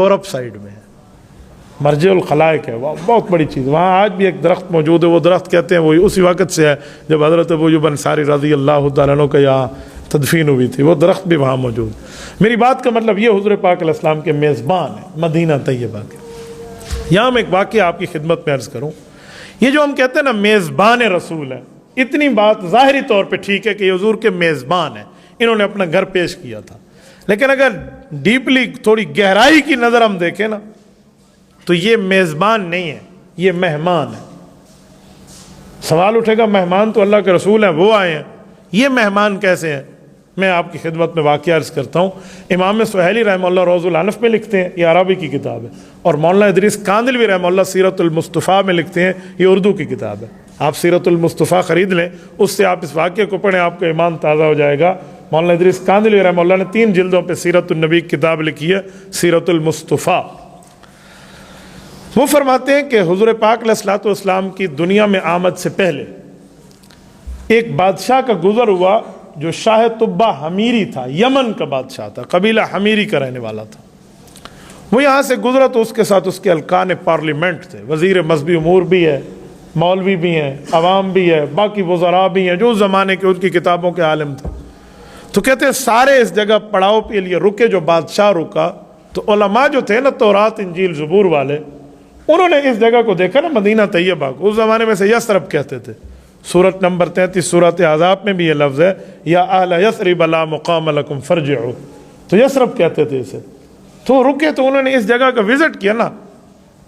Europe side میں ہے، مرجع الخلائق ہے، وہ بہت بڑی چیز. وہاں آج بھی ایک درخت موجود ہے. وہ درخت کہتے ہیں وہی اسی وقت سے ہے جب حضرت ابو ایوب انصاری رضی اللہ تعالیٰ عنہ کا یہاں تدفین ہوئی تھی. وہ درخت بھی وہاں موجود. میری بات کا مطلب یہ حضور پاک علیہ السلام کے میزبان ہیں مدینہ طیبہ کے. یہاں میں ایک واقعہ آپ کی خدمت میں عرض کروں. یہ جو ہم کہتے ہیں نا میزبان رسول ہے، اتنی بات ظاہری طور پہ ٹھیک ہے کہ یہ حضور کے میزبان ہیں، انہوں نے اپنا گھر پیش کیا تھا. لیکن اگر ڈیپلی تھوڑی گہرائی کی نظر ہم دیکھیں نا تو یہ میزبان نہیں ہے، یہ مہمان ہے. سوال اٹھے گا مہمان تو اللہ کے رسول ہیں، وہ آئے ہیں، یہ مہمان کیسے ہیں؟ میں آپ کی خدمت میں واقعہ عرض کرتا ہوں. امام سہیلی رحمہ اللہ روض العنف میں لکھتے ہیں، یہ عربی کی کتاب ہے، اور مولانا ادریس کاندلوی رحمہ اللہ سیرت المصطفیٰ میں لکھتے ہیں، یہ اردو کی کتاب ہے. آپ سیرت المصطفیٰ خرید لیں، اس سے آپ اس واقعے کو پڑھیں، آپ کا ایمان تازہ ہو جائے گا. مولانا ادریس کاندلوی رحمہ اللہ نے 3 جلدوں پہ سیرت النبی کی کتاب لکھی ہے، سیرت المصطفیٰ. وہ فرماتے ہیں کہ حضور پاک علیہ الصلوۃ والسلام کی دنیا میں آمد سے پہلے ایک بادشاہ کا گزر ہوا جو شاہ طبہ حمیری تھا، یمن کا بادشاہ تھا، قبیلہ حمیری کا رہنے والا تھا. وہ یہاں سے گزرا تو اس کے ساتھ اس کے ارکان پارلیمنٹ تھے، وزیر مذہبی امور بھی ہے، مولوی بھی ہیں، عوام بھی ہے، باقی وزراء بھی ہیں جو اس زمانے کے ان کی کتابوں کے عالم تھے. تو کہتے ہیں سارے اس جگہ پڑاؤ کے لیے رکے. جو بادشاہ رکا تو علماء جو تھے نا تورات انجیل زبور والے، انہوں نے اس جگہ کو دیکھا نا مدینہ طیبہ کو، اس زمانے میں سے یثرب کہتے تھے. سورت نمبر 33 سورت احزاب میں بھی یہ لفظ ہے، یا اہل یثرب لا مقام لکم فرجعوا، تو یثرب کہتے تھے اسے. تو رکے تو انہوں نے اس جگہ کا وزٹ کیا نا،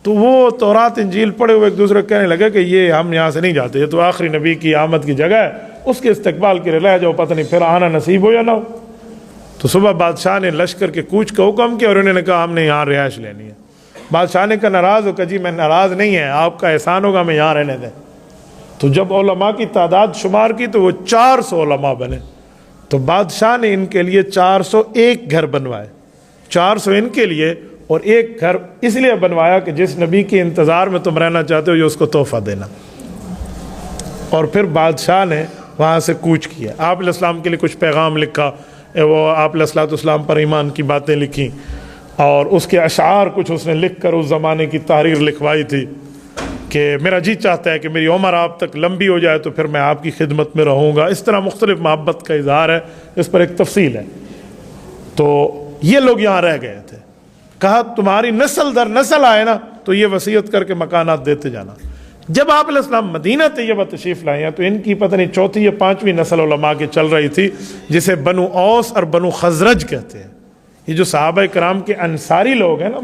تو وہ تورات انجیل پڑھے ہوئے ایک دوسرے کو کہنے لگے کہ یہ ہم یہاں سے نہیں جاتے، یہ تو آخری نبی کی آمد کی جگہ ہے، اس کے استقبال کے لیے لے جاؤ، پتہ نہیں پھر آنا نصیب ہو یا نہ ہو. تو صبح بادشاہ نے لشکر کے کوچ کا حکم کیا اور انہوں نے کہا ہم نے یہاں رہائش لینی ہے. بادشاہ نے کہا ناراض ہو کہ جی میں ناراض نہیں ہے، آپ کا احسان ہوگا میں یہاں رہنے دیں. تو جب علماء کی تعداد شمار کی تو وہ 400 علماء بنے. تو بادشاہ نے ان کے لیے 401 گھر بنوائے، 400 ان کے لیے، اور ایک گھر اس لیے بنوایا کہ جس نبی کے انتظار میں تم رہنا چاہتے ہو یہ اس کو تحفہ دینا. اور پھر بادشاہ نے وہاں سے کوچ کیا. آپ علیہ السلام کے لیے کچھ پیغام لکھا، وہ آپ علیہ السلام پر ایمان کی باتیں لکھی، اور اس کے اشعار کچھ اس نے لکھ کر اس زمانے کی تحریر لکھوائی تھی کہ میرا جی چاہتا ہے کہ میری عمر آپ تک لمبی ہو جائے تو پھر میں آپ کی خدمت میں رہوں گا. اس طرح مختلف محبت کا اظہار ہے، اس پر ایک تفصیل ہے. تو یہ لوگ یہاں رہ گئے تھے. کہا تمہاری نسل در نسل آئے نا تو یہ وصیت کر کے مکانات دیتے جانا. جب آپ علیہ السلام مدینہ طیبہ تشریف لائے ہیں تو ان کی پتہ نہیں 4تھی یا 5ویں نسل علماء کی چل رہی تھی، جسے بنو اوس اور بنو خزرج کہتے ہیں. یہ جو صحابہ کرام کے انصاری لوگ ہیں نا